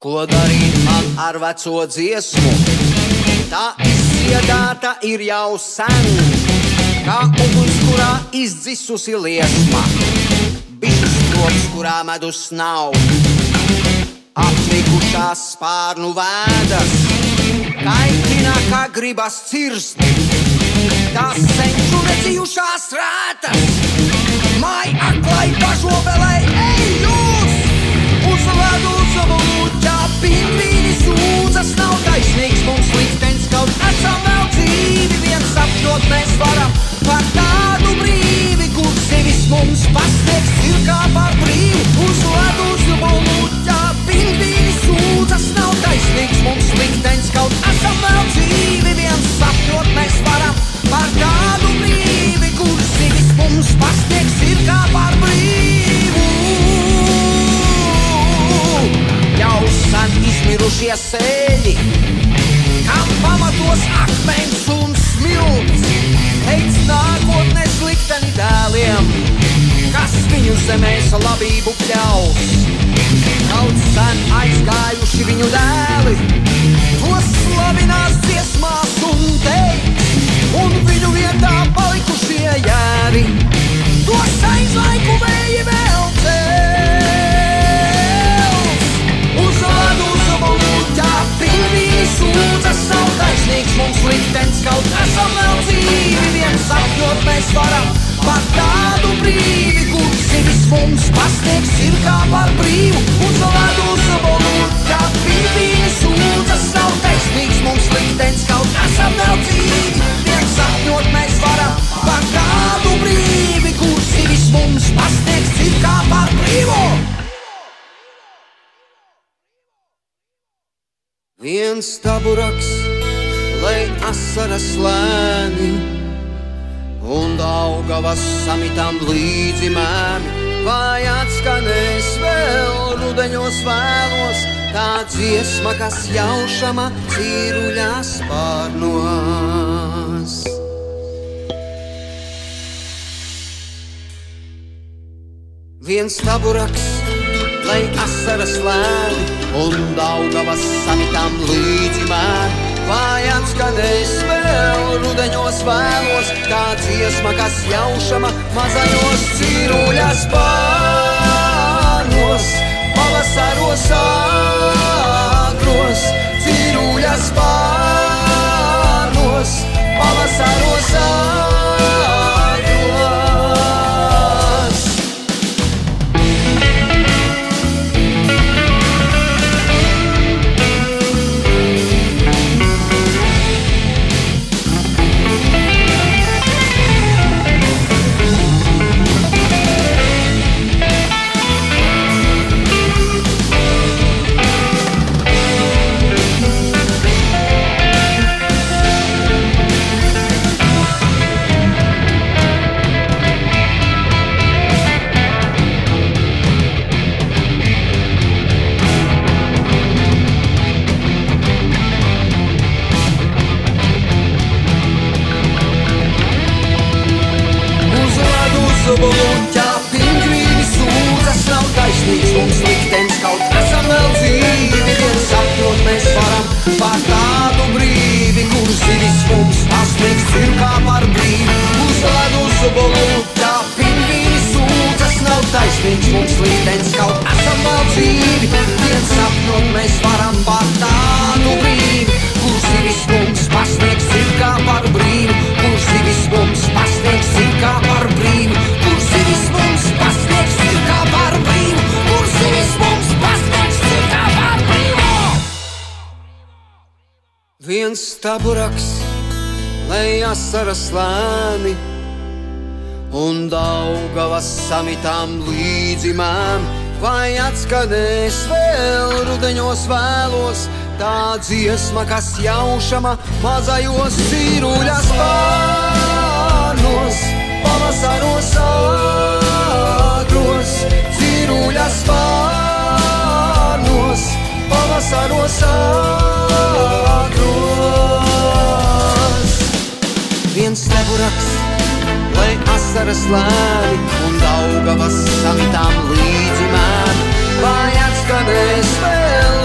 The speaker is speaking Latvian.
Ko darīt man ar veco dziesmu? Tā izdziedāta ir jau sen, kā uguns, kurā izdzisusi liesma. Bišķis koks, kurā medus nav, apnikušās spārnu vēdas, kaitina, kā gribas cirst. Tās senču redzījušās rētas, māj aklai pažobelei, ej jūs! Uz ledu savu lūķā pingvīni sūdzas, nav taisnīgs mums liktenis, kaut esam vēl dzīvi, viens sapņot mēs varam par tādu brīvi, kur sevis mums pasniegs ir kā par brīvi. Uz ledu savu lūķā pingvīni sūdzas, nav taisnīgs mums liktenis, kaut esam vēl dzīvi, viens sapņot mēs varam par tādu brīvi, kur sevis mums pasniegs ir kā par brīvu. Jau sen izmirušie sēļi, kam pamatos akmens un smilts, teic nākotnes likteni dēliem, kas viņu zemēs labību pļaus. Kaut sen aizgājuši viņu dēli, tos slavinās dziesmās un teiks, un viņu vietā palikušie jēri, tos aizlaiku vēji vēl cels. Uz ledu savu lūķā pingvīni sūdzas, nav taisnīgs mums liktenis, kaut esam vēl dzīvi, viens sapņot mēs varam par tādu brīvi, kur sevis mums pasniegs ir kā par brīvu. Uz ledu savu lūķā pingvīni sūdzas, nav taisnīgs mums liktenis, kaut esam vēl dzīvi, viens sapņot mēs varam par tādu brīvi, kur sevis mums pasniegs ir kā par brīvu. Viens taburaks, lai asaras lēni, un Daugavas samitam līdzi mēmi, vai atskanēs vēl rudeņos vēlos, tā dziesma, kas jaušama cīruļā spārnos. Viens taburaks, lai asaras lēni, un Daugavas samitam līdzi mēmi, vai atskanēs vēl rudeņos vēlos, tā dziesma, kas jaušama mazajos cīruļa spārnos. Pavasaros āgros, cīruļa spārnos, pavasaros āgros. Lūķā pingvīni sūdzas, nav taisnīgs mums liktenis, kaut esam vēl dzīvi, viens sapņot mēs varam par tādu brīvi, kur zivis mums pasniegs ir kā par brīvi. Uz ledus lūķā pingvīni sūdzas, nav taisnīgs mums liktenis, kaut esam vēl dzīvi, viens sapņot mēs varam par tādu brīvi, kur zivis mums pasniegs ir kā par brīvi, kur zivis mums pasniegs ir kā par brīvi. Viens taburaks, lai asaras lēni, un Daugavas samitam līdzi mēmi, vai atskanēs vēl rudeņos vēlos, tā dziesma, kas jaušama mazajos cīruļa spārnos. Pavasaros āgros, cīruļa spārnos, pavasaros āgros. Viens taburaks, lai asaras lēni, un Daugavas samitām līdzi mēmi, vai atskanēs vēl